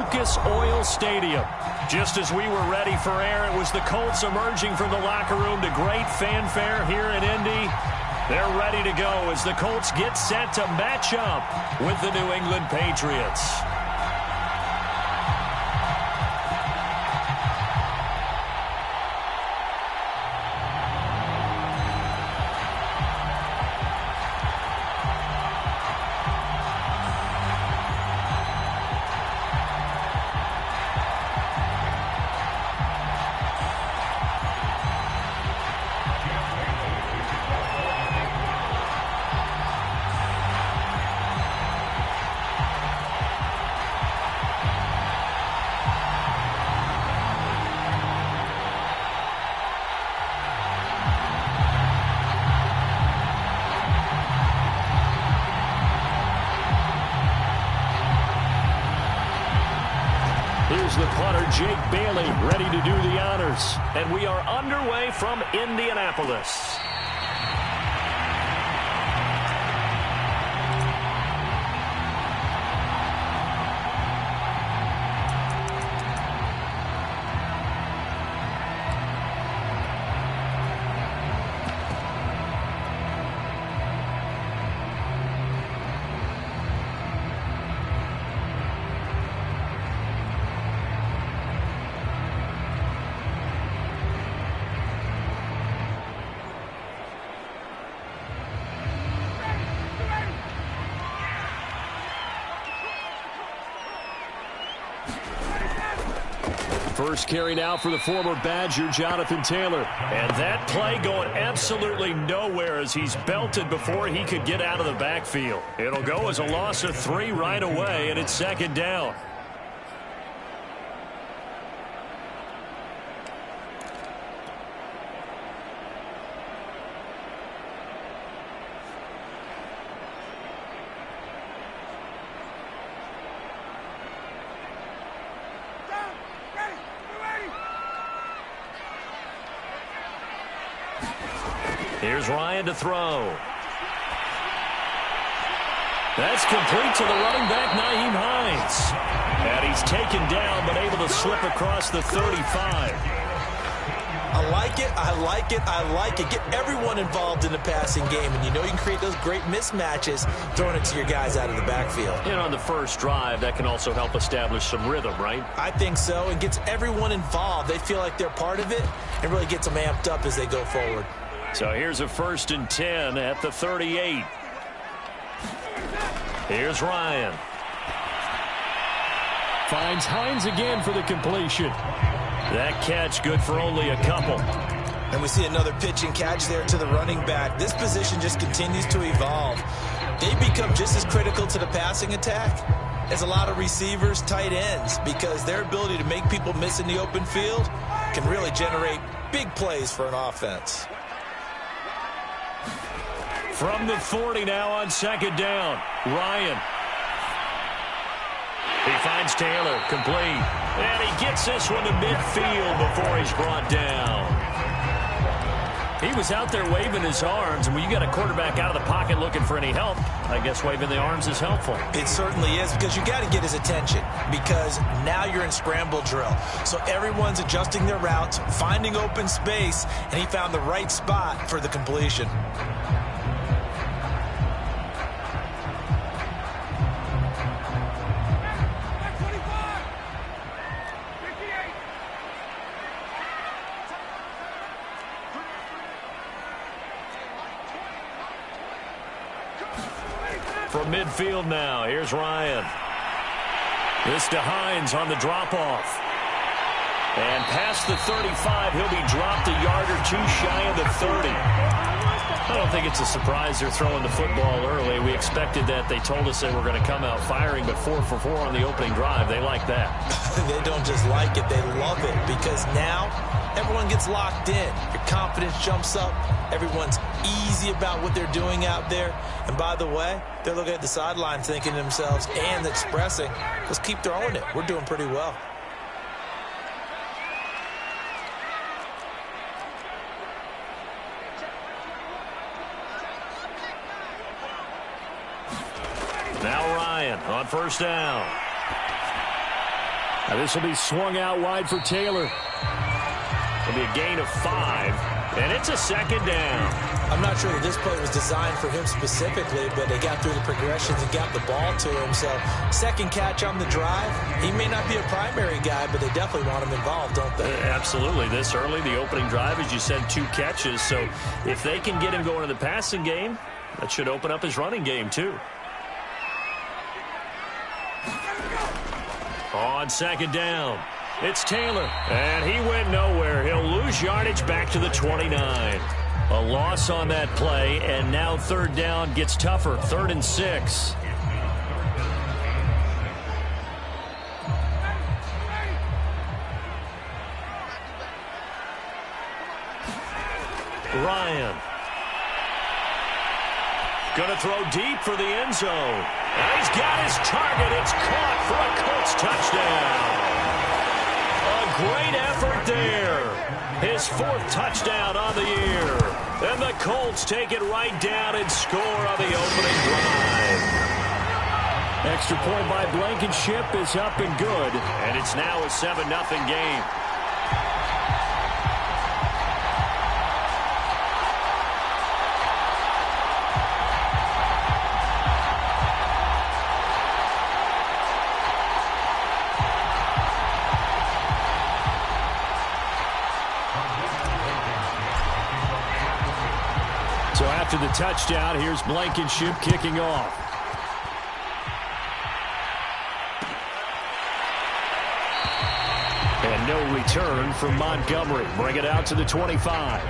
Lucas Oil Stadium. Just as we were ready for air, it was the Colts emerging from the locker room to great fanfare here in Indy. They're ready to go as the Colts get set to match up with the New England Patriots. Here's the punter, Jake Bailey, ready to do the honors. And we are underway from Indianapolis. First carry now for the former Badger, Jonathan Taylor. And that play going absolutely nowhere as he's belted before he could get out of the backfield. It'll go as a loss of 3 right away, and it's second down. Here's Ryan to throw. That's complete to the running back, Nyheim Hines. And he's taken down, but able to slip across the 35. I like it, I like it, I like it. Get everyone involved in the passing game, and you know you can create those great mismatches throwing it to your guys out of the backfield. And on the first drive, that can also help establish some rhythm, right? I think so. It gets everyone involved. They feel like they're part of it, and really gets them amped up as they go forward. So here's a 1st and 10 at the 38. Here's Ryan. Finds Hines again for the completion. That catch good for only a couple. And we see another pitch and catch there to the running back. This position just continues to evolve. They become just as critical to the passing attack as a lot of receivers, tight ends, because their ability to make people miss in the open field can really generate big plays for an offense. From the 40 now on second down, Ryan. He finds Taylor, complete. And he gets this one to midfield before he's brought down. He was out there waving his arms, and when you got a quarterback out of the pocket looking for any help, I guess waving the arms is helpful. It certainly is, because you got to get his attention, because now you're in scramble drill. So everyone's adjusting their routes, finding open space, and he found the right spot for the completion. From midfield now, here's Ryan. This to Hines on the drop-off. And past the 35, he'll be dropped a yard or two shy of the 30. I don't think it's a surprise they're throwing the football early. We expected that. They told us they were going to come out firing, but 4 for 4 on the opening drive. They like that. They don't just like it, they love it, because now everyone gets locked in. Your confidence jumps up. Everyone's easy about what they're doing out there. And by the way, they're looking at the sideline thinking to themselves and expressing, let's keep throwing it. We're doing pretty well. Now Ryan on first down. Now this will be swung out wide for Taylor. It'll be a gain of 5, and it's a second down. I'm not sure that this play was designed for him specifically, but they got through the progressions and got the ball to him. So second catch on the drive. He may not be a primary guy, but they definitely want him involved, don't they? Absolutely. This early, the opening drive, as you said, 2 catches. So if they can get him going in the passing game, that should open up his running game too. On second down, it's Taylor, and he went nowhere. He'll lose yardage back to the 29. A loss on that play, and now third down gets tougher. 3rd and 6. Ryan. Going to throw deep for the end zone. And he's got his target. It's caught for a Colts touchdown. A great effort there. His 4th touchdown on the year. And the Colts take it right down and score on the opening drive. Extra point by Blankenship is up and good. And it's now a 7-0 game. So after the touchdown, here's Blankenship kicking off. And no return from Montgomery. Bring it out to the 25.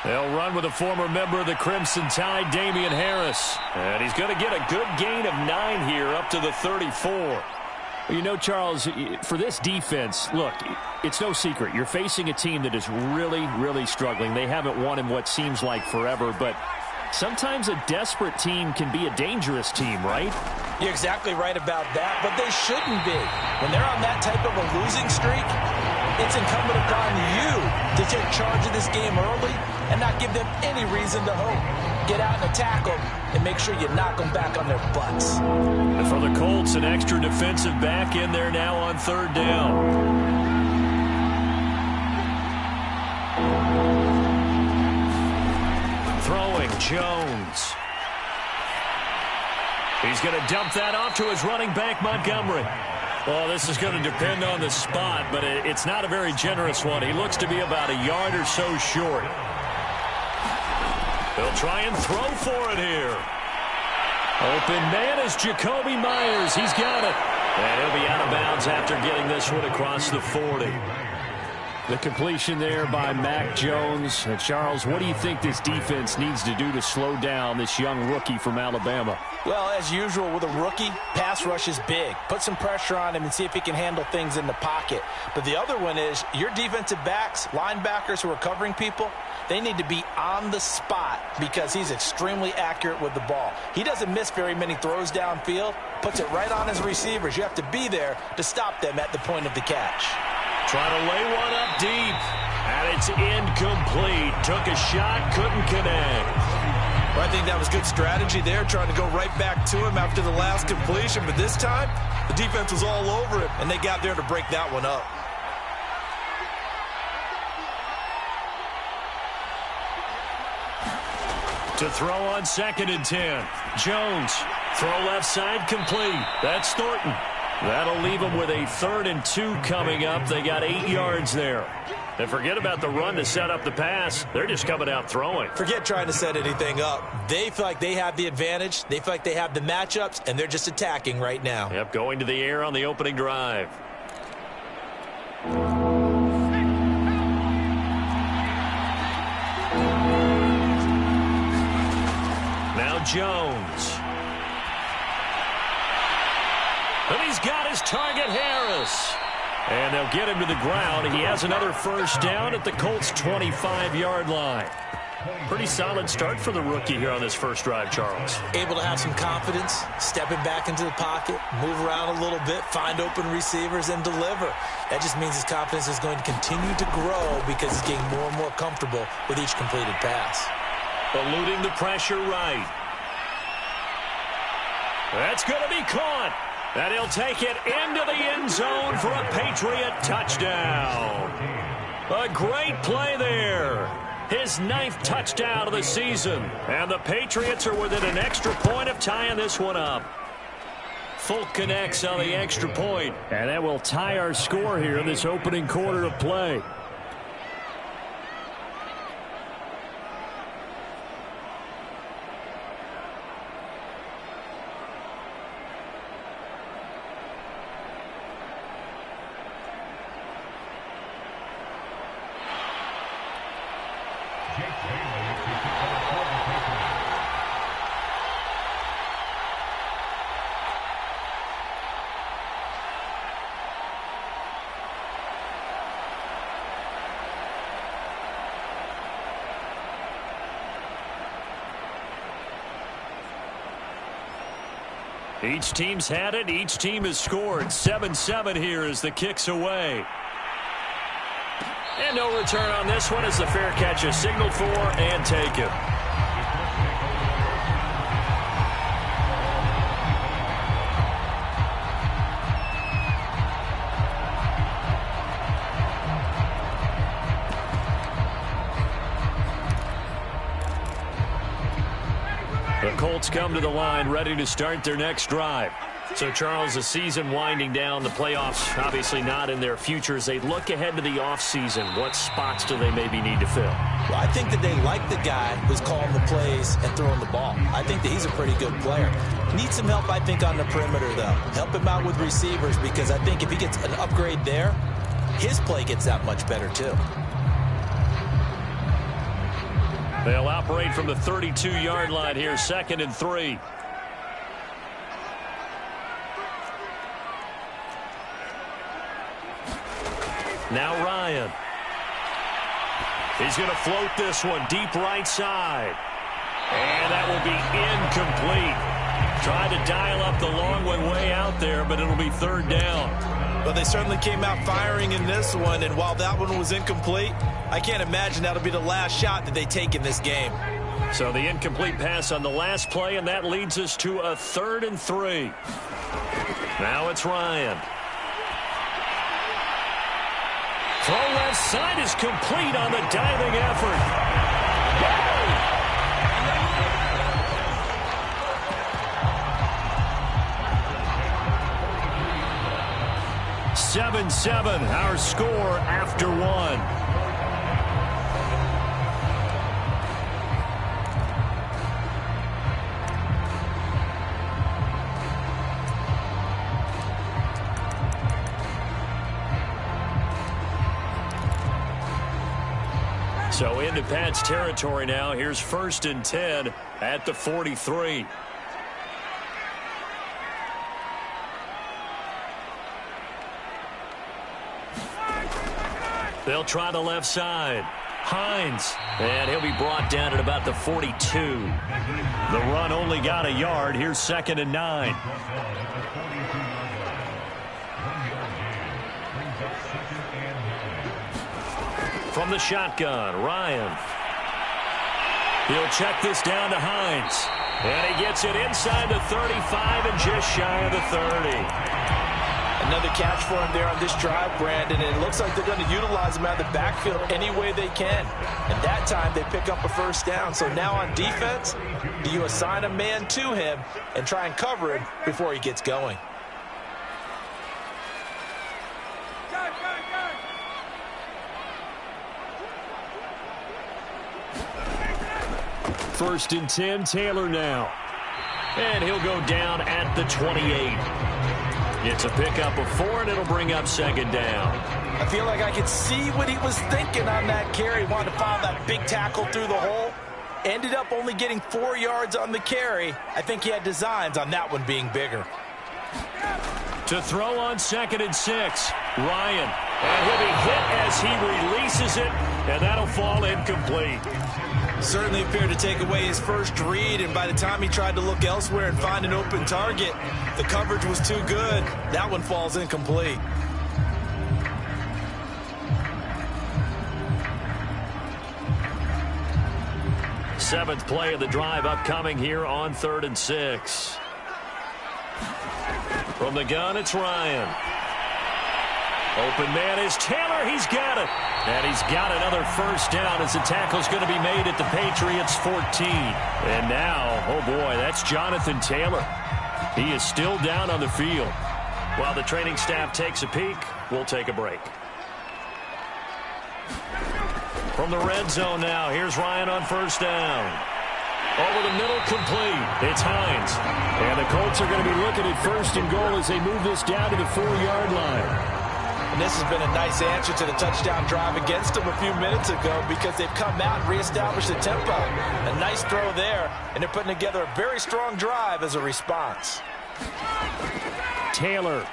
They'll run with a former member of the Crimson Tide, Damian Harris. And he's going to get a good gain of 9 here up to the 34. Well, you know, Charles, for this defense, look, it's no secret. You're facing a team that is really, really struggling. They haven't won in what seems like forever, but sometimes a desperate team can be a dangerous team, right? You're exactly right about that, but they shouldn't be. When they're on that type of a losing streak, it's incumbent upon you to take charge of this game early and not give them any reason to hope. Get out and attack them and make sure you knock them back on their butts. And for the Colts, an extra defensive back in there now on 3rd down. Throwing, Jones. He's going to dump that off to his running back, Montgomery. Well, this is going to depend on the spot, but it's not a very generous one. He looks to be about a yard or so short. They'll try and throw for it here. Open man is Jacoby Myers. He's got it. And he'll be out of bounds after getting this one across the 40. The completion there by Mac Jones. And Charles, what do you think this defense needs to do to slow down this young rookie from Alabama? Well, as usual with a rookie, pass rush is big. Put some pressure on him and see if he can handle things in the pocket. But the other one is your defensive backs, linebackers who are covering people, they need to be on the spot because he's extremely accurate with the ball. He doesn't miss very many throws downfield, puts it right on his receivers. You have to be there to stop them at the point of the catch. Trying to lay one up deep, and it's incomplete. Took a shot, couldn't connect. Well, I think that was good strategy there, trying to go right back to him after the last completion. But this time, the defense was all over him, and they got there to break that one up. To throw on 2nd and 10. Jones, throw left side, complete. That's Thornton. That'll leave them with a 3rd and 2 coming up. They got 8 yards there. And forget about the run to set up the pass. They're just coming out throwing. Forget trying to set anything up. They feel like they have the advantage. They feel like they have the matchups, and they're just attacking right now. Yep, going to the air on the opening drive. Now Jones. And he's got his target, Harris. And they'll get him to the ground. He has another first down at the Colts' 25-yard line. Pretty solid start for the rookie here on this first drive, Charles. Able to have some confidence, stepping back into the pocket, move around a little bit, find open receivers, and deliver. That just means his confidence is going to continue to grow because he's getting more and more comfortable with each completed pass. Eluding the pressure right. That's going to be caught. And he'll take it into the end zone for a Patriot touchdown. A great play there. His 9th touchdown of the season. And the Patriots are within an extra point of tying this one up. Folk connects on the extra point. And that will tie our score here in this opening quarter of play. Each team's had it. Each team has scored. 7-7 here as the kick's away. And no return on this one as the fair catch is signaled for and taken. The Colts come to the line ready to start their next drive. So, Charles, the season winding down, the playoffs obviously not in their future. As they look ahead to the offseason, what spots do they maybe need to fill? Well, I think that they like the guy who's calling the plays and throwing the ball. I think that he's a pretty good player. Needs some help, I think, on the perimeter, though. Help him out with receivers because I think if he gets an upgrade there, his play gets that much better, too. They'll operate from the 32-yard line here, 2nd and 3. Now Ryan. He's going to float this one deep right side. And that will be incomplete. Tried to dial up the long one way out there, but it'll be 3rd down. But they certainly came out firing in this one, and while that one was incomplete, I can't imagine that'll be the last shot that they take in this game. So the incomplete pass on the last play, and that leads us to a 3rd and 3. Now it's Ryan. Throw left side is complete on the diving effort. 7-7, our score after 1. So into Pat's territory now. Here's 1st and 10 at the 43. They'll try the left side. Hines. And he'll be brought down at about the 42. The run only got a yard. Here's 2nd and 9. From the shotgun, Ryan. He'll check this down to Hines. And he gets it inside the 35 and just shy of the 30. Another catch for him there on this drive, Brandon, and it looks like they're going to utilize him out of the backfield any way they can. And that time they pick up a 1st down. So now on defense, do you assign a man to him and try and cover him before he gets going? First and 10, Taylor now. And he'll go down at the 28. It's a pickup of 4, and it'll bring up 2nd down. I feel like I could see what he was thinking on that carry. Wanted to follow that big tackle through the hole. Ended up only getting 4 yards on the carry. I think he had designs on that one being bigger. To throw on 2nd and 6, Ryan. And he'll be hit as he releases it, and that'll fall incomplete. Certainly appeared to take away his first read, and by the time he tried to look elsewhere and find an open target, the coverage was too good. That one falls incomplete. Seventh play of the drive upcoming here on 3rd and 6. From the gun, it's Ryan. Open man is Taylor. He's got it. And he's got another first down as the tackle's going to be made at the Patriots' 14. And now, oh boy, that's Jonathan Taylor. He is still down on the field. While the training staff takes a peek, we'll take a break. From the red zone now, here's Ryan on first down. Over the middle, complete. It's Hines. And the Colts are going to be looking at 1st and goal as they move this down to the 4-yard line. And this has been a nice answer to the touchdown drive against them a few minutes ago because they've come out and reestablished the tempo. A nice throw there, and they're putting together a very strong drive as a response. Taylor.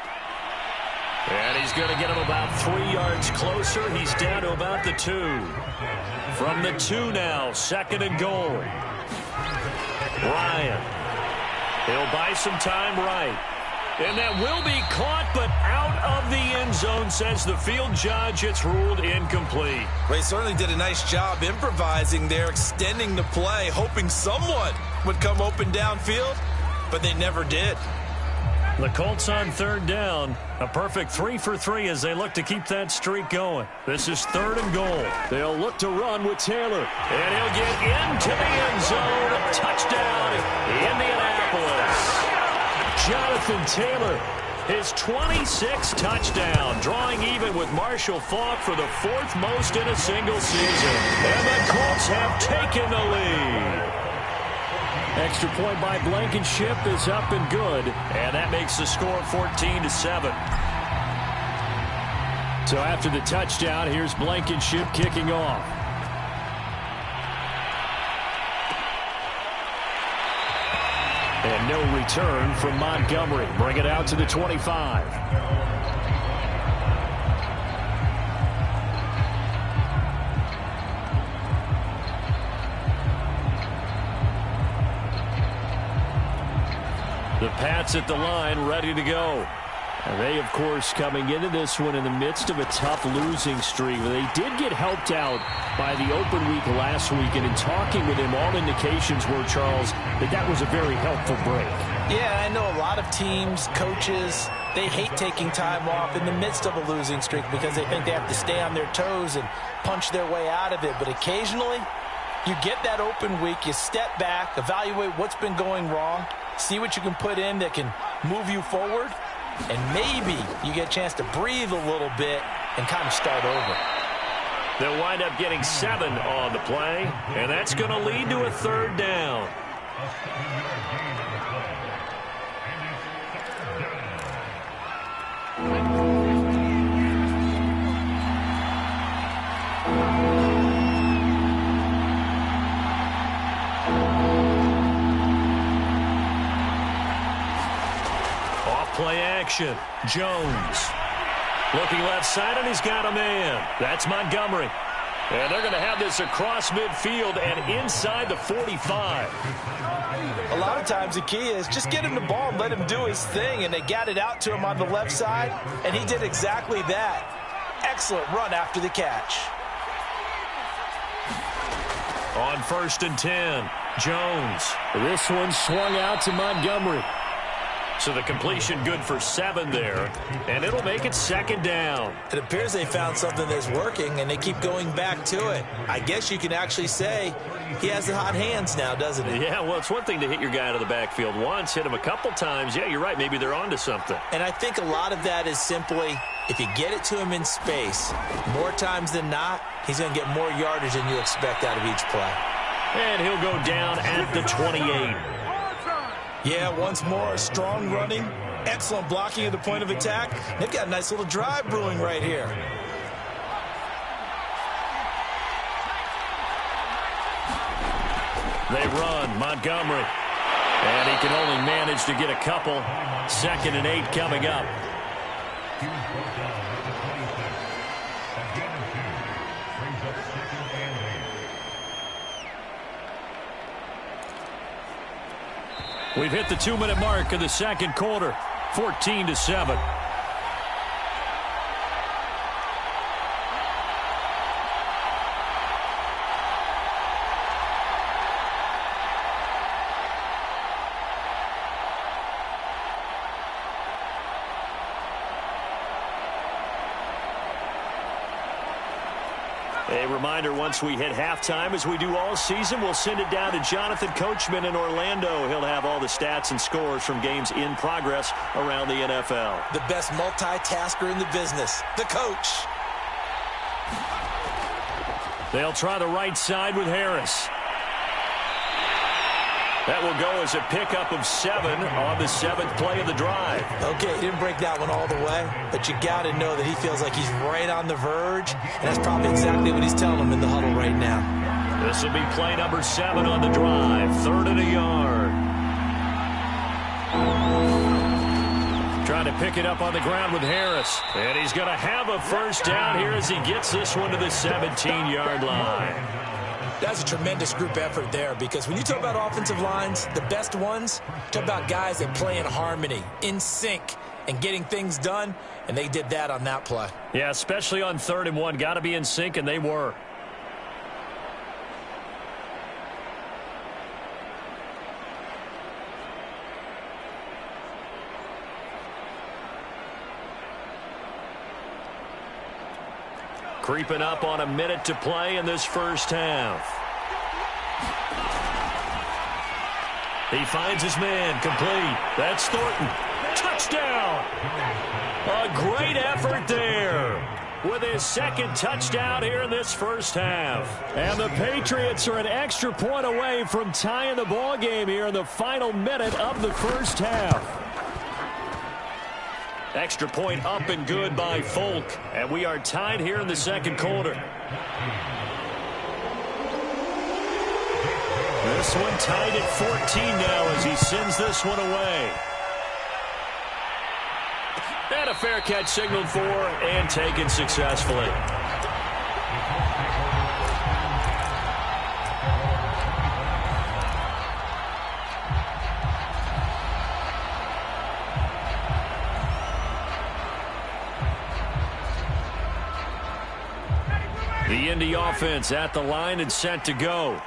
And he's going to get him about 3 yards closer. He's down to about the 2. From the 2 now, 2nd and goal. Ryan. He'll buy some time right. And that will be caught, but out of the end zone, says the field judge. It's ruled incomplete. Well, he certainly did a nice job improvising there, extending the play, hoping someone would come open downfield, but they never did. The Colts on 3rd down. A perfect 3 for 3 as they look to keep that streak going. This is 3rd and goal. They'll look to run with Taylor. And he'll get into the end zone. A touchdown, Indianapolis. Jonathan Taylor, his 26th touchdown, drawing even with Marshall Faulk for the 4th most in a single season. And the Colts have taken the lead. Extra point by Blankenship is up and good. And that makes the score 14-7. So after the touchdown, here's Blankenship kicking off. And no return from Montgomery. Bring it out to the 25. The Pats at the line, ready to go. And they, of course, coming into this one in the midst of a tough losing streak. They did get helped out by the open week last week, and in talking with him, all indications were, Charles, that was a very helpful break. Yeah, I know a lot of teams, coaches, they hate taking time off in the midst of a losing streak because they think they have to stay on their toes and punch their way out of it. But occasionally, you get that open week, you step back, evaluate what's been going wrong, see what you can put in that can move you forward, and maybe you get a chance to breathe a little bit and kind of start over. They'll wind up getting 7 on the play, and that's going to lead to a 3rd down. Play action. Jones. Looking left side, and he's got a man. That's Montgomery. And they're going to have this across midfield and inside the 45. A lot of times the key is just get him the ball and let him do his thing, and they got it out to him on the left side, and he did exactly that. Excellent run after the catch. On 1st and 10, Jones. This one swung out to Montgomery. So the completion good for 7 there, and it'll make it 2nd down. It appears they found something that's working, and they keep going back to it. I guess you can actually say he has the hot hands now, doesn't he? Yeah, well, it's one thing to hit your guy out of the backfield once, hit him a couple times. Yeah, you're right. Maybe they're onto something. And I think a lot of that is simply if you get it to him in space, more times than not, he's going to get more yardage than you expect out of each play. And he'll go down at the 28. Yeah, once more, strong running, excellent blocking at the point of attack. They've got a nice little drive brewing right here. They run, Montgomery. And he can only manage to get a couple. 2nd and 8 coming up. We've hit the 2-minute mark of the second quarter, 14-7. A reminder, once we hit halftime, as we do all season, we'll send it down to Jonathan Coachman in Orlando. He'll have all the stats and scores from games in progress around the NFL. The best multitasker in the business, the coach. They'll try the right side with Harris. That will go as a pickup of 7 on the 7th play of the drive. Okay, he didn't break that one all the way, but you got to know that he feels like he's right on the verge, and that's probably exactly what he's telling him in the huddle right now. This will be play number 7 on the drive, 3rd and a yard. Trying to pick it up on the ground with Harris, and he's going to have a first down here as he gets this one to the 17-yard line. That's a tremendous group effort there, because when you talk about offensive lines, the best ones, talk about guys that play in harmony, in sync, and getting things done, and they did that on that play. Yeah, especially on 3rd and 1. Got to be in sync, and they were. Creeping up on a minute to play in this first half. He finds his man, complete. That's Thornton. Touchdown! A great effort there with his second touchdown here in this first half. And the Patriots are an extra point away from tying the ball game here in the final minute of the first half. Extra point up and good by Folk. And we are tied here in the second quarter. This one tied at 14 now as he sends this one away. And a fair catch signaled for and taken successfully. The Indy offense at the line and set to go.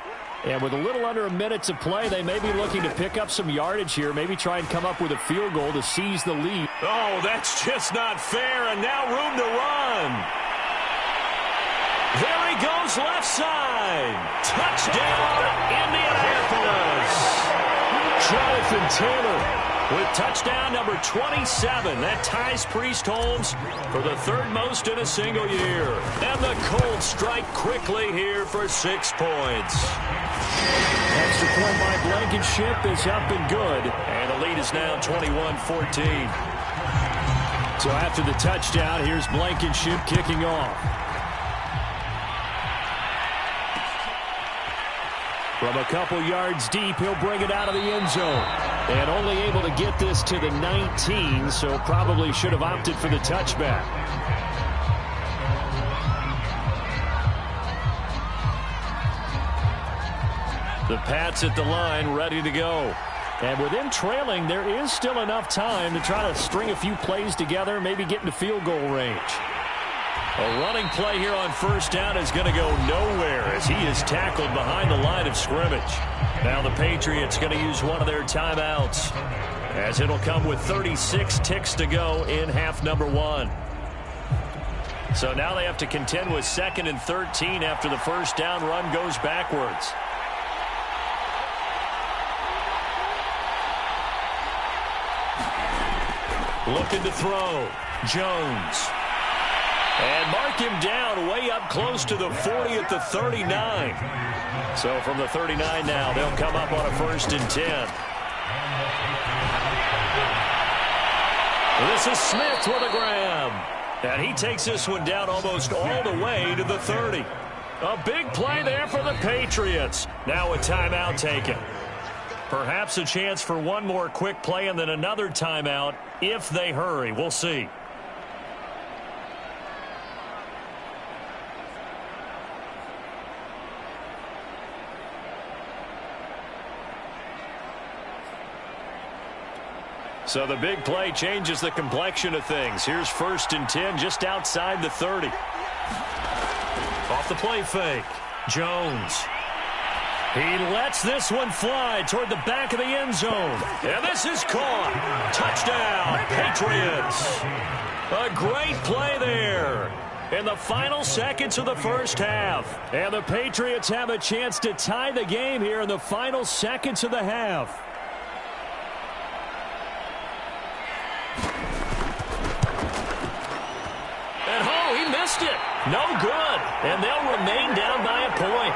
And with a little under a minute to play, they may be looking to pick up some yardage here, maybe try and come up with a field goal to seize the lead. Oh, that's just not fair, and now room to run. There he goes, left side. Touchdown, Indianapolis. Jonathan Taylor with touchdown number 27. That ties Priest Holmes for the 3rd most in a single year. And the Colts strike quickly here for 6 points. Extra point by Blankenship is up and good. And the lead is now 21-14. So after the touchdown, here's Blankenship kicking off. From a couple yards deep, he'll bring it out of the end zone. And only able to get this to the 19, so probably should have opted for the touchback. The Pats at the line, ready to go. And with them trailing, there is still enough time to try to string a few plays together, maybe get into field goal range. A running play here on first down is going to go nowhere as he is tackled behind the line of scrimmage. Now the Patriots going to use one of their timeouts as it'll come with 36 ticks to go in half number 1. So now they have to contend with 2nd and 13 after the first down run goes backwards. Looking to throw. Jones. And mark him down way up close to the 40 at the 39. So from the 39 now, they'll come up on a 1st and 10. This is Smith with a grab. And he takes this one down almost all the way to the 30. A big play there for the Patriots. Now a timeout taken. Perhaps a chance for one more quick play and then another timeout if they hurry. We'll see. So the big play changes the complexion of things. Here's 1st and 10 just outside the 30. Off the play fake. Jones. He lets this one fly toward the back of the end zone. And this is caught. Touchdown, Patriots. A great play there in the final seconds of the first half. And the Patriots have a chance to tie the game here in the final seconds of the half. And he missed it. No good. And they'll remain down by a point.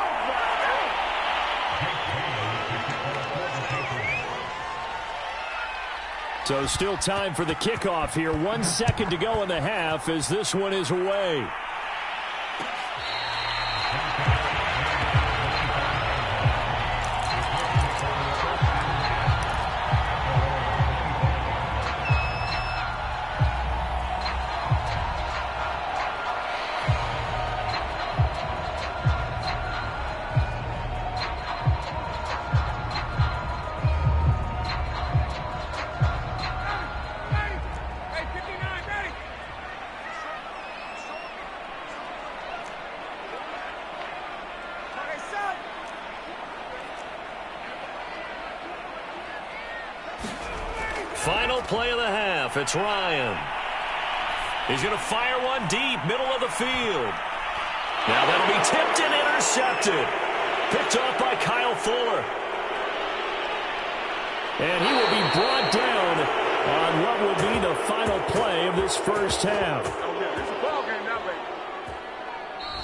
So still time for the kickoff here. 1 second to go in the half as this one is away. Final play of the half. It's Ryan. He's going to fire one deep, middle of the field. Now that'll be tipped and intercepted. Picked off by Kyle Fuller. And he will be brought down on what will be the final play of this first half.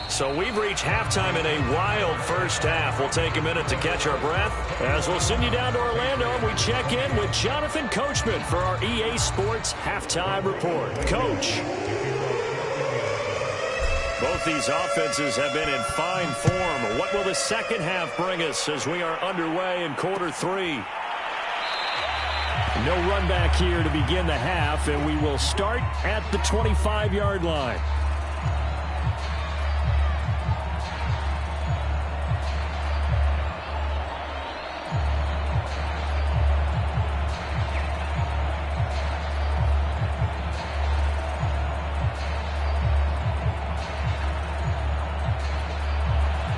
So we've reached halftime in a wild first half. We'll take a minute to catch our breath as we'll send you down to Orlando and we check in with Jonathan Coachman for our EA Sports Halftime Report. Coach. Both these offenses have been in fine form. What will the second half bring us as we are underway in quarter 3? No run back here to begin the half, and we will start at the 25-yard line.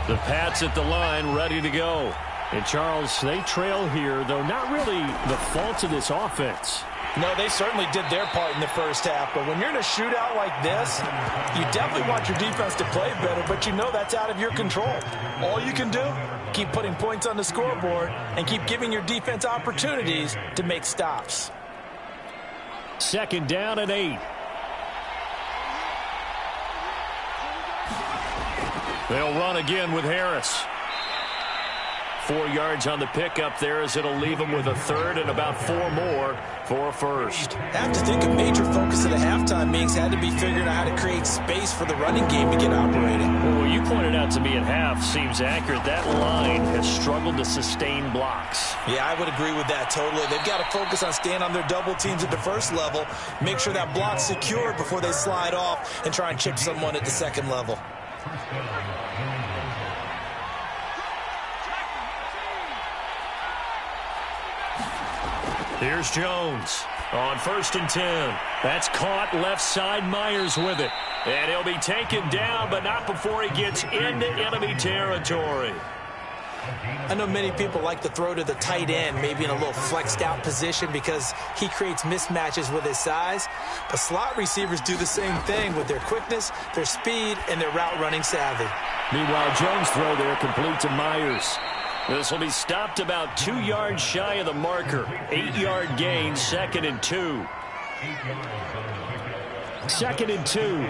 The Pats at the line, ready to go. And, Charles, they trail here, though not really the fault of this offense. No, they certainly did their part in the first half. But when you're in a shootout like this, you definitely want your defense to play better, but you know that's out of your control. All you can do, keep putting points on the scoreboard and keep giving your defense opportunities to make stops. 2nd down and 8. They'll run again with Harris. 4 yards on the pickup there as it'll leave them with a third and about 4 more for a first. I have to think a major focus of the halftime meetings had to be figuring out how to create space for the running game to get operating. Well, what you pointed out to me at half seems accurate. That line has struggled to sustain blocks. Yeah, I would agree with that totally. They've got to focus on staying on their double teams at the first level, make sure that block's secured before they slide off and try and chip someone at the second level. Here's Jones on 1st and 10. That's caught left side. Myers with it. And he'll be taken down, but not before he gets into enemy territory. I know many people like to throw to the tight end, maybe in a little flexed out position because he creates mismatches with his size. But slot receivers do the same thing with their quickness, their speed, and their route running savvy. Meanwhile, Jones' throw there complete to Myers. This will be stopped about 2 yards shy of the marker. 8-yard gain, 2nd and 2. 2nd and 2.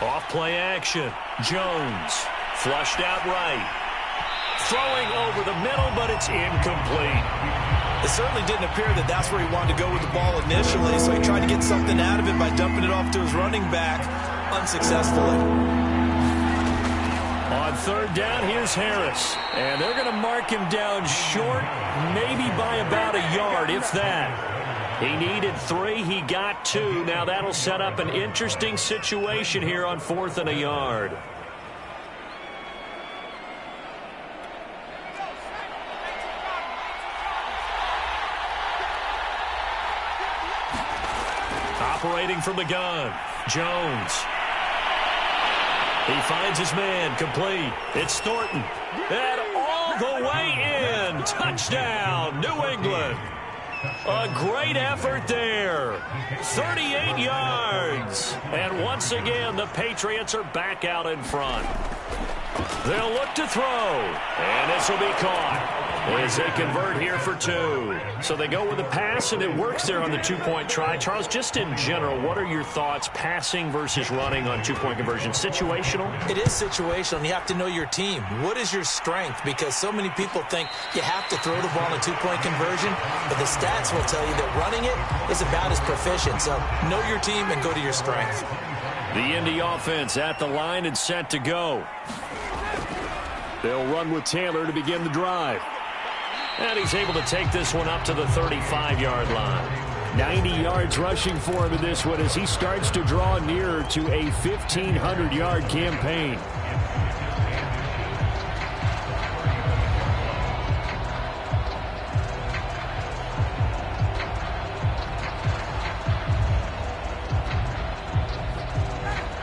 Off play action. Jones flushed out right. Throwing over the middle, but it's incomplete. It certainly didn't appear that that's where he wanted to go with the ball initially, so he tried to get something out of it by dumping it off to his running back unsuccessfully. On 3rd down, here's Harris. And they're going to mark him down short, maybe by about a yard, if that. He needed 3. He got 2. Now that'll set up an interesting situation here on 4th and a yard. operating from the gun. Jones. He finds his man, complete. It's Thornton. And all the way in. Touchdown, New England. A great effort there. 38 yards. And once again, the Patriots are back out in front. They'll look to throw. And this will be caught as they convert here for 2. So they go with a pass, and it works there on the 2-point try. Charles, just in general, what are your thoughts passing versus running on 2-point conversion? Situational? It is situational, and you have to know your team. What is your strength? Because so many people think you have to throw the ball in a 2-point conversion, but the stats will tell you that running it is about as proficient. So know your team and go to your strength. The Indy offense at the line and set to go. They'll run with Taylor to begin the drive. And he's able to take this one up to the 35-yard line. 90 yards rushing for him in this one as he starts to draw nearer to a 1,500-yard campaign.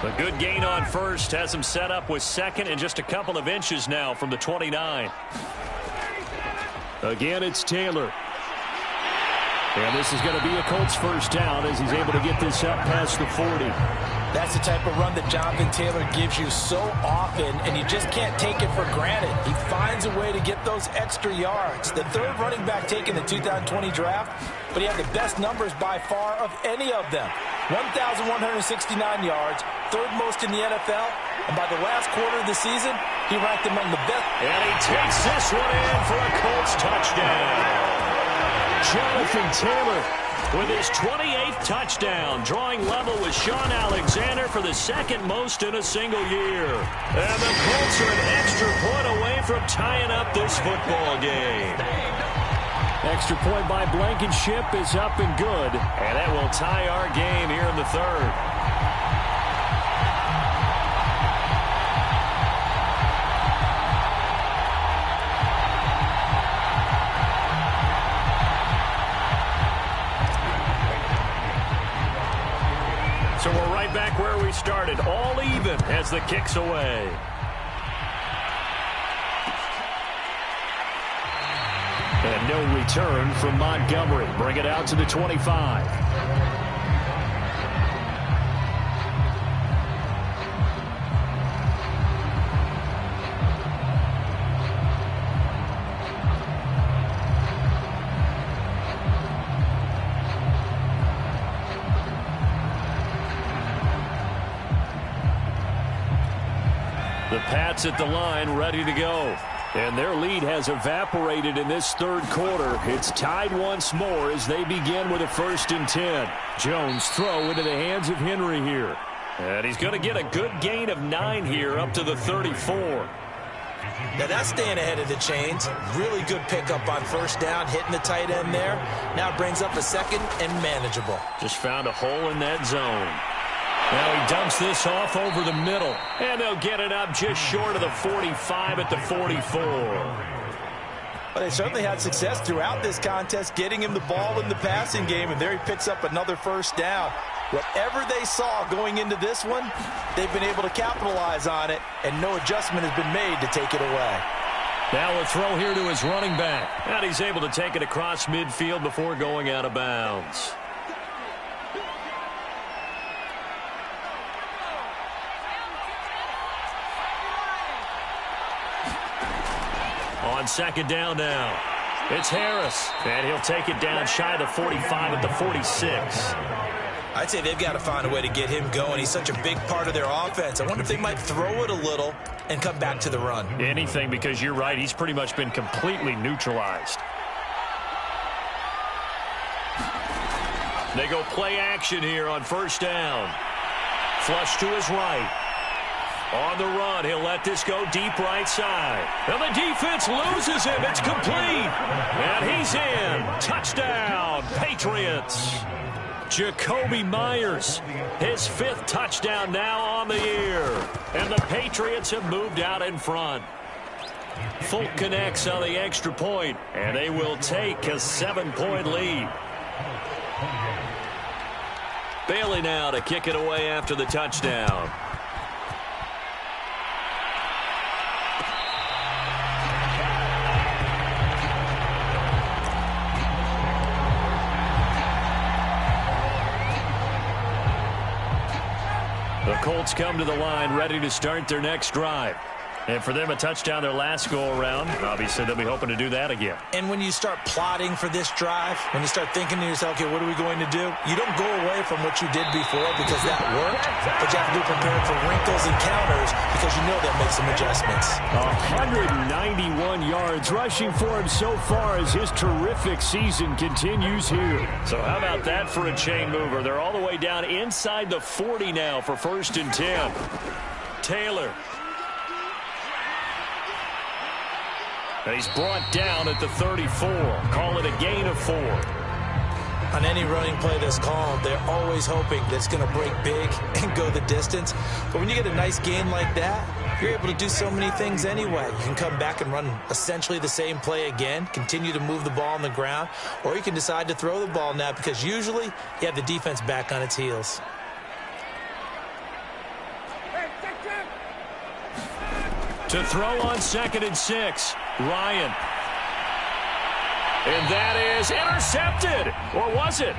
A good gain on first has him set up with second and just a couple of inches now from the 29. Again, it's Taylor. And this is going to be a Colts first down as he's able to get this up past the 40. That's the type of run that Jonathan Taylor gives you so often, and you just can't take it for granted. He finds a way to get those extra yards. The third running back taken in the 2020 draft, but he had the best numbers by far of any of them. 1,169 yards, third most in the NFL, and by the last quarter of the season, he ranked among the best. And he takes this one in for a Colts touchdown. Jonathan Taylor with his 28th touchdown, drawing level with Sean Alexander for the second most in a single year. And the Colts are an extra point away from tying up this football game. Extra point by Blankenship is up and good, and that will tie our game here in the third. So we're right back where we started, all even as the kick's away. And no return from Montgomery. Bring it out to the 25. The Pats at the line, ready to go. And their lead has evaporated in this third quarter. It's tied once more as they begin with a 1st and 10. Jones throw into the hands of Henry here. And he's going to get a good gain of 9 here up to the 34. Now that's staying ahead of the chains. Really good pickup on first down, hitting the tight end there. Now brings up a second and manageable. Just found a hole in that zone. Now he dumps this off over the middle. And they'll get it up just short of the 45 at the 44. Well, they certainly had success throughout this contest, getting him the ball in the passing game, and there he picks up another first down. Whatever they saw going into this one, they've been able to capitalize on it, and no adjustment has been made to take it away. Now a throw here to his running back. And he's able to take it across midfield before going out of bounds. On second down now, it's Harris, and he'll take it down shy of the 45 at the 46. I'd say they've got to find a way to get him going. He's such a big part of their offense. I wonder if they might throw it a little and come back to the run. Anything, because you're right, he's pretty much been completely neutralized. They go play action here on first down. Flush to his right. On the run, he'll let this go deep right side. And the defense loses him. It's complete. And he's in. Touchdown, Patriots. Jacoby Myers, his 5th touchdown now on the year. And the Patriots have moved out in front. Folk connects on the extra point, and they will take a 7-point lead. Bailey now to kick it away after the touchdown. The Colts come to the line ready to start their next drive. And for them, a touchdown their last go-around. Obviously, they'll be hoping to do that again. And when you start plotting for this drive, when you start thinking to yourself, okay, what are we going to do? You don't go away from what you did before because that worked, but you have to be prepared for wrinkles and counters because you know they'll make some adjustments. 191 yards rushing for him so far as his terrific season continues here. So how about that for a chain mover? They're all the way down inside the 40 now for 1st and 10. Taylor. And he's brought down at the 34. Call it a gain of 4. On any running play that's called, they're always hoping that it's going to break big and go the distance. But when you get a nice gain like that, you're able to do so many things anyway. You can come back and run essentially the same play again, continue to move the ball on the ground, or you can decide to throw the ball now because usually you have the defense back on its heels. To throw on 2nd and 6, Ryan. And that is intercepted. Or was it?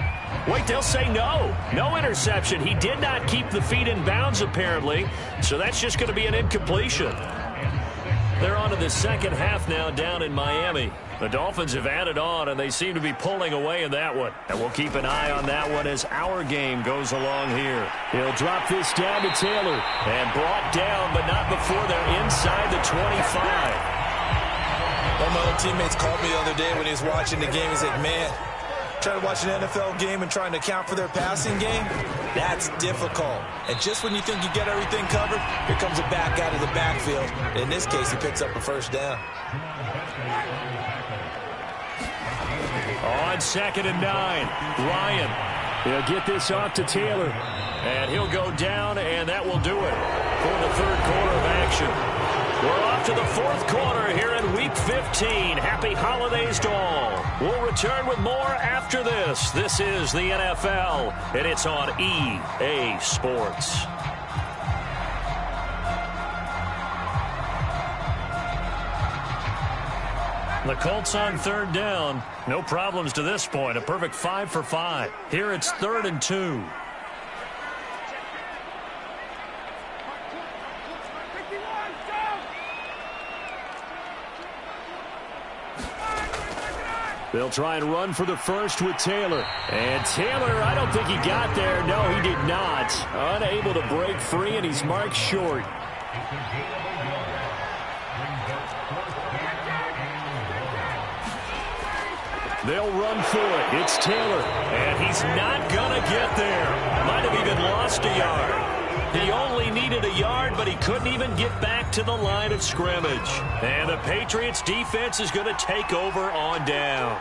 Wait, they'll say no. No interception. He did not keep the feet in bounds, apparently. So that's just going to be an incompletion. They're on to the second half now down in Miami. The Dolphins have added on, and they seem to be pulling away in that one. And we'll keep an eye on that one as our game goes along here. He'll drop this down to Taylor. And brought down, but not before they're inside the 25. One of my old teammates called me the other day when he was watching the game. He's like, man, trying to watch an NFL game and trying to account for their passing game, that's difficult. And just when you think you get everything covered, here comes a back out of the backfield. In this case, he picks up a 1st down. On 2nd and 9, Ryan. He'll get this off to Taylor. And he'll go down, and that will do it for the 3rd quarter of action. We're off to the 4th quarter here in Week 15. Happy holidays to all. We'll return with more after this. This is the NFL, and it's on EA Sports. The Colts on 3rd down. No problems to this point. A perfect 5 for 5. Here it's 3rd and 2. They'll try and run for the first with Taylor. And Taylor, I don't think he got there. No, he did not. Unable to break free, and he's marked short. They'll run for it. It's Taylor. And he's not going to get there. Might have even lost a yard. He only needed a yard, but he couldn't even get back to the line of scrimmage. And the Patriots defense is going to take over on downs.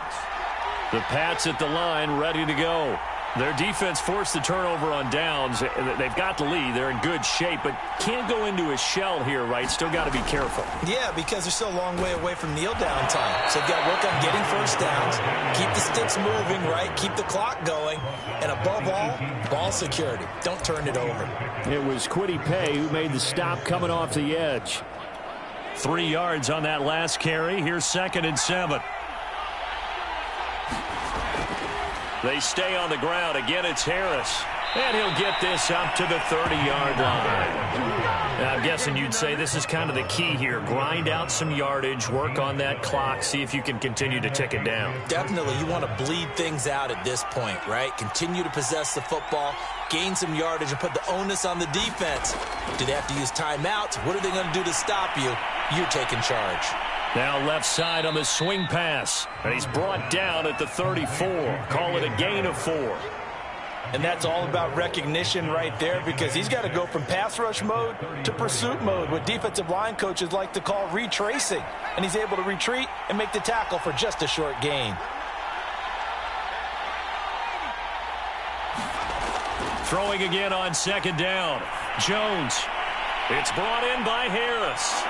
The Pats at the line ready to go. Their defense forced the turnover on downs. They've got the lead. They're in good shape, but can't go into a shell here, right? Still got to be careful. Yeah, because they're still a long way away from kneel down time. So they've got to work on getting 1st downs, keep the sticks moving, right? Keep the clock going. And above all, ball security. Don't turn it over. It was Kwity Paye who made the stop coming off the edge. 3 yards on that last carry. Here's 2nd and 7. They stay on the ground. Again, it's Harris. And he'll get this up to the 30-yard line. Now, I'm guessing you'd say this is kind of the key here. Grind out some yardage, work on that clock, see if you can continue to tick it down. Definitely. You want to bleed things out at this point, right? Continue to possess the football, gain some yardage, and put the onus on the defense. Do they have to use timeouts? What are they going to do to stop you? You're taking charge. Now left side on the swing pass. And he's brought down at the 34. Call it a gain of 4. And that's all about recognition right there because he's got to go from pass rush mode to pursuit mode, what defensive line coaches like to call retracing. And he's able to retreat and make the tackle for just a short gain. Throwing again on 2nd down. Jones. It's brought in by Harris.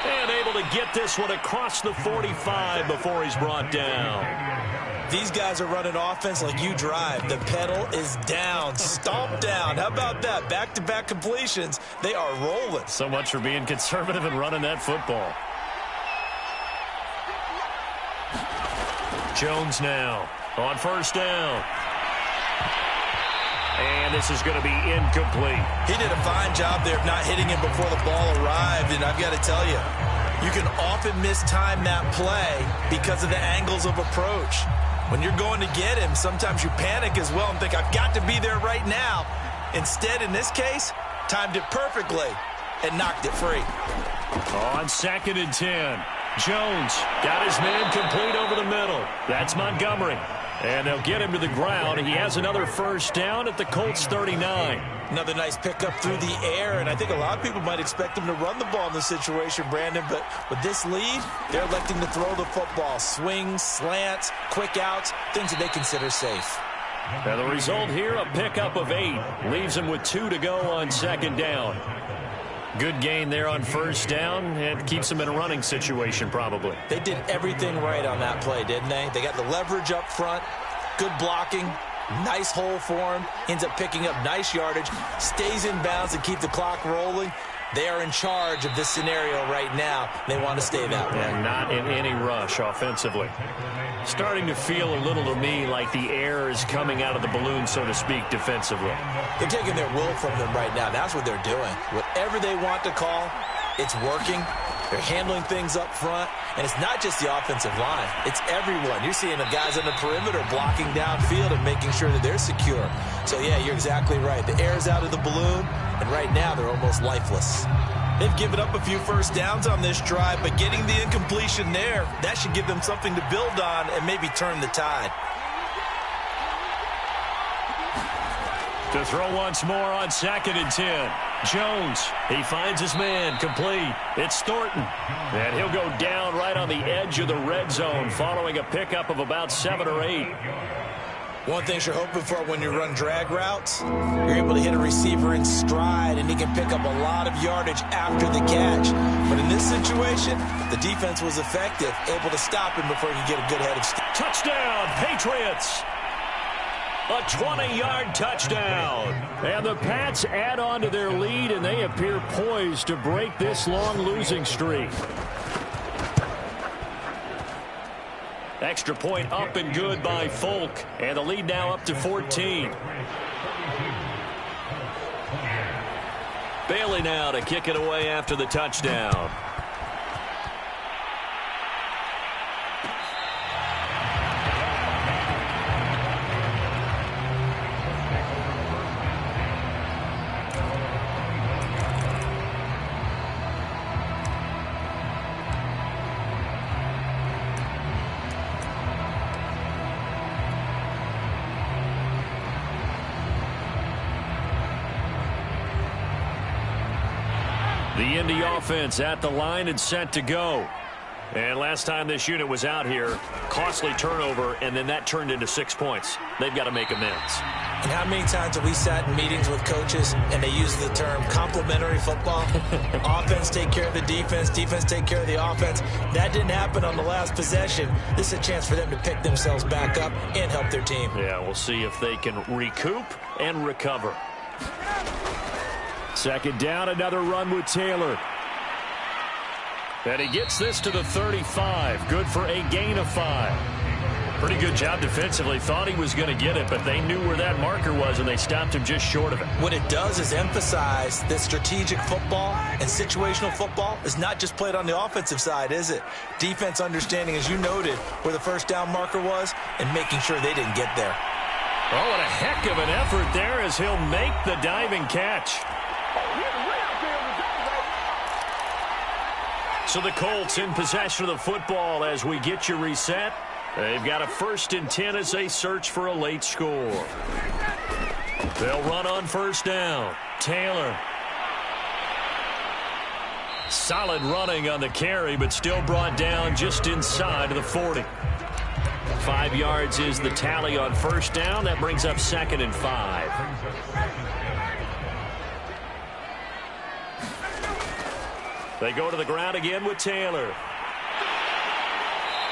And able to get this one across the 45 before he's brought down. These guys are running offense like you drive. The pedal is down, stomp down. How about that? Back-to-back completions. They are rolling. So much for being conservative and running that football. Jones now on first down. And this is going to be incomplete. He did a fine job there of not hitting him before the ball arrived. And I've got to tell you, you can often mistime that play because of the angles of approach. When you're going to get him, sometimes you panic as well and think, I've got to be there right now. Instead, in this case, timed it perfectly and knocked it free. On 2nd and 10, Jones got his man complete over the middle. That's Montgomery. And they'll get him to the ground. He has another first down at the Colts 39. Another nice pickup through the air, and I think a lot of people might expect him to run the ball in this situation, Brandon, but with this lead, they're electing to throw the football. Swings, slants, quick outs, things that they consider safe. And the result here, a pickup of 8. Leaves him with 2 to go on 2nd down. Good gain there on first down, and keeps them in a running situation probably. They did everything right on that play, didn't they? They got the leverage up front, good blocking, nice hole for him, ends up picking up nice yardage, stays in bounds to keep the clock rolling. They are in charge of this scenario right now. They want to stay that way. And not in any rush offensively. Starting to feel a little to me like the air is coming out of the balloon, so to speak, defensively. They're taking their will from them right now. That's what they're doing. Whatever they want to call, it's working. They're handling things up front. And it's not just the offensive line. It's everyone. You're seeing the guys on the perimeter blocking downfield and making sure that they're secure. So, yeah, you're exactly right. The air's out of the balloon, and right now they're almost lifeless. They've given up a few first downs on this drive, but getting the incompletion there, that should give them something to build on and maybe turn the tide. To throw once more on 2nd and 10. Jones, he finds his man complete. It's Thornton. And he'll go down right on the edge of the red zone following a pickup of about 7 or 8. One thing you're hoping for when you run drag routes, you're able to hit a receiver in stride, and he can pick up a lot of yardage after the catch. But in this situation, the defense was effective, able to stop him before he could get a good head of steam. Touchdown, Patriots! A 20-yard touchdown. And the Pats add on to their lead, and they appear poised to break this long losing streak. Extra point up and good by Folk. And the lead now up to 14. Bailey now to kick it away after the touchdown. The Indy offense at the line and set to go. And last time this unit was out here, costly turnover, and then that turned into 6 points. They've got to make amends. And how many times have we sat in meetings with coaches and they use the term complementary football? Offense take care of the defense, defense take care of the offense. That didn't happen on the last possession. This is a chance for them to pick themselves back up and help their team. Yeah, we'll see if they can recoup and recover. 2nd down, another run with Taylor. And he gets this to the 35. Good for a gain of 5. Pretty good job defensively. Thought he was going to get it, but they knew where that marker was, and they stopped him just short of it. What it does is emphasize that strategic football and situational football is not just played on the offensive side, is it? Defense understanding, as you noted, where the first down marker was and making sure they didn't get there. Oh, what a heck of an effort there as he'll make the diving catch. So the Colts in possession of the football as we get you reset. They've got a 1st and 10 as they search for a late score. They'll run on first down. Taylor. Solid running on the carry, but still brought down just inside of the 40. 5 yards is the tally on first down. That brings up 2nd and 5. They go to the ground again with Taylor.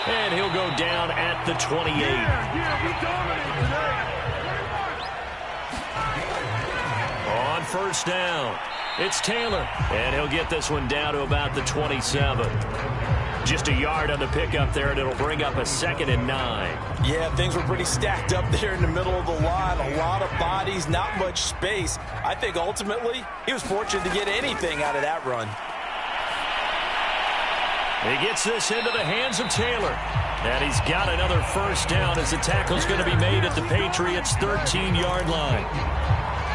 And he'll go down at the 28. On first down, it's Taylor. And he'll get this one down to about the 27. Just a yard on the pickup there, and it'll bring up a 2nd and 9. Yeah, things were pretty stacked up there in the middle of the line. A lot of bodies, not much space. I think ultimately he was fortunate to get anything out of that run. He gets this into the hands of Taylor. And he's got another first down as the tackle's going to be made at the Patriots' 13-yard line.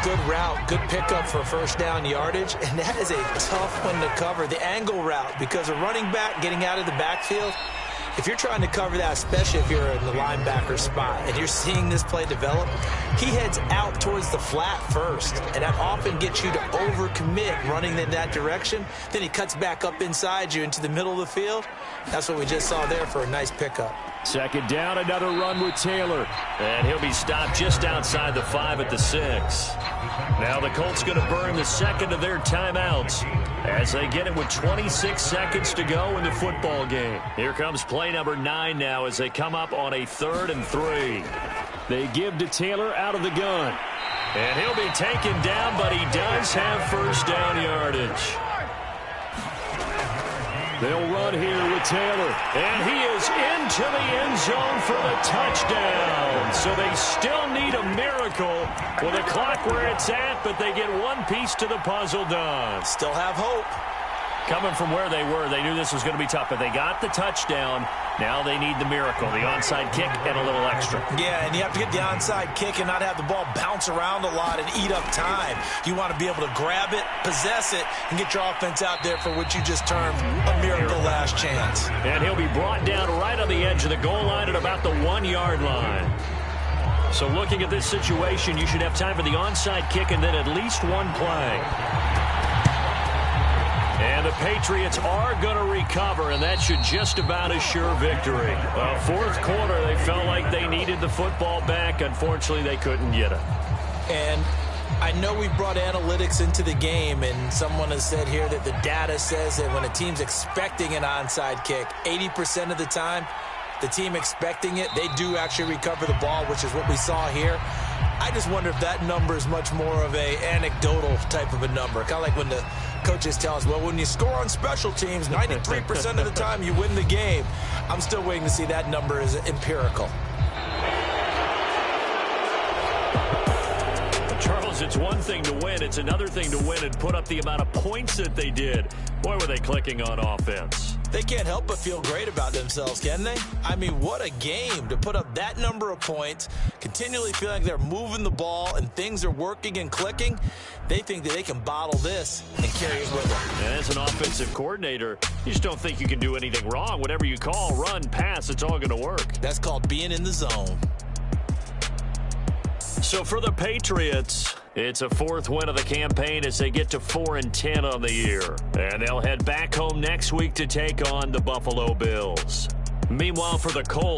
Good route, good pickup for first down yardage, and that is a tough one to cover, the angle route, because a running back getting out of the backfield, if you're trying to cover that, especially if you're in the linebacker spot and you're seeing this play develop, he heads out towards the flat first, and that often gets you to overcommit running in that direction. Then he cuts back up inside you into the middle of the field. That's what we just saw there for a nice pickup. 2nd down, another run with Taylor. And he'll be stopped just outside the 5 at the 6. Now the Colts going to burn the second of their timeouts as they get it with 26 seconds to go in the football game. Here comes play number 9 now as they come up on a 3rd and 3. They give to Taylor out of the gun. And he'll be taken down, but he does have first down yardage. They'll run here with Taylor, and he is into the end zone for the touchdown. So they still need a miracle with the clock where it's at, but they get one piece to the puzzle done. Still have hope. Coming from where they were, they knew this was going to be tough, but they got the touchdown. Now they need the miracle, the onside kick and a little extra. Yeah, and you have to get the onside kick and not have the ball bounce around a lot and eat up time. You want to be able to grab it, possess it, and get your offense out there for what you just termed a miracle last chance. And he'll be brought down right on the edge of the goal line at about the 1-yard line. So looking at this situation, you should have time for the onside kick and then at least one play. And the Patriots are going to recover, and that should just about assure victory. Fourth quarter, they felt like they needed the football back. Unfortunately, they couldn't get it. And I know we brought analytics into the game, and someone has said here that the data says that when a team's expecting an onside kick, 80% of the time, the team expecting it, they do actually recover the ball, which is what we saw here. I just wonder if that number is much more of a anecdotal type of a number. Kind of like when the coaches tell us, well, when you score on special teams, 93% of the time you win the game. I'm still waiting to see that number is empirical. Charles, it's one thing to win. It's another thing to win and put up the amount of points that they did. Boy, were they clicking on offense. They can't help but feel great about themselves, can they? I mean, what a game to put up that number of points, continually feeling like they're moving the ball and things are working and clicking. They think that they can bottle this and carry it with them. And as an offensive coordinator, you just don't think you can do anything wrong. Whatever you call, run, pass, it's all going to work. That's called being in the zone. So for the Patriots, it's a 4th win of the campaign as they get to 4-10 on the year. And they'll head back home next week to take on the Buffalo Bills. Meanwhile, for the Colts,